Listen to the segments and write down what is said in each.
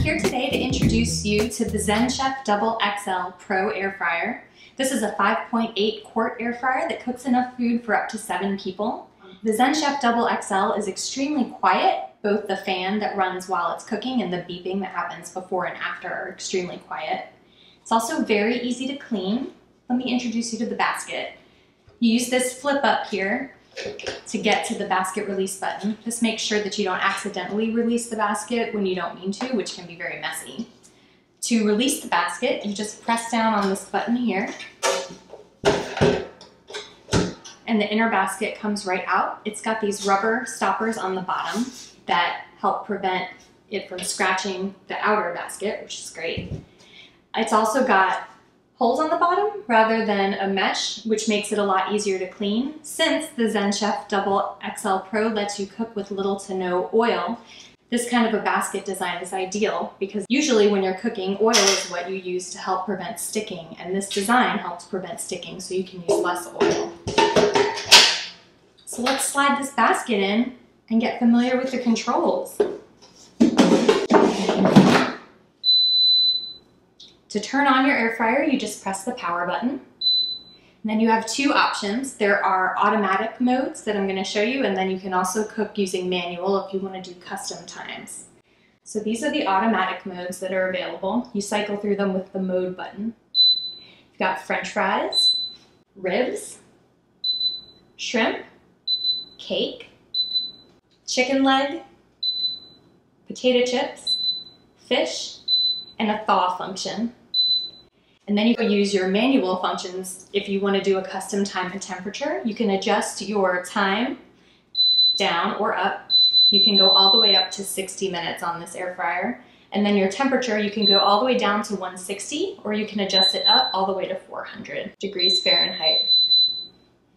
here today to introduce you to the Zenchef XXL Pro Air Fryer. This is a 5.8 quart air fryer that cooks enough food for up to 7 people. The Zenchef XXL is extremely quiet. Both the fan that runs while it's cooking and the beeping that happens before and after are extremely quiet. It's also very easy to clean. Let me introduce you to the basket. You use this flip up here to get to the basket release button. Just make sure that you don't accidentally release the basket when you don't mean to, which can be very messy. To release the basket, you just press down on this button here, and the inner basket comes right out. It's got these rubber stoppers on the bottom that help prevent it from scratching the outer basket, which is great. It's also got holes on the bottom rather than a mesh, which makes it a lot easier to clean. Since the Zenchef XXL Pro lets you cook with little to no oil, this kind of a basket design is ideal because usually when you're cooking, oil is what you use to help prevent sticking, and this design helps prevent sticking so you can use less oil. So let's slide this basket in and get familiar with the controls. To turn on your air fryer, you just press the power button. And then you have two options. There are automatic modes that I'm going to show you, and then you can also cook using manual if you want to do custom times. So these are the automatic modes that are available. You cycle through them with the mode button. You've got French fries, ribs, shrimp, cake, chicken leg, potato chips, fish, and a thaw function. And then you can use your manual functions if you want to do a custom time and temperature. You can adjust your time down or up. You can go all the way up to 60 minutes on this air fryer. And then your temperature, you can go all the way down to 160, or you can adjust it up all the way to 400 degrees Fahrenheit.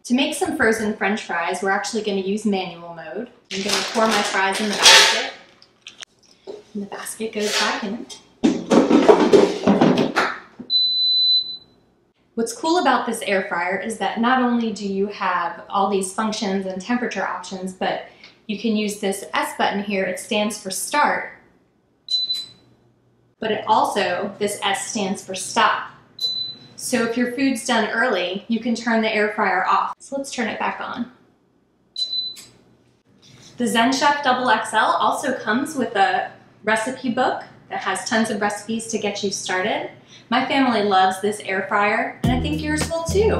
To make some frozen French fries, we're actually going to use manual mode. I'm going to pour my fries in the basket. And the basket goes back in. What's cool about this air fryer is that not only do you have all these functions and temperature options, but you can use this S button here. It stands for start, but it also, this S stands for stop. So if your food's done early, you can turn the air fryer off. So let's turn it back on. The Zenchef XXL also comes with a recipe book that has tons of recipes to get you started. My family loves this air fryer, and I think yours will too.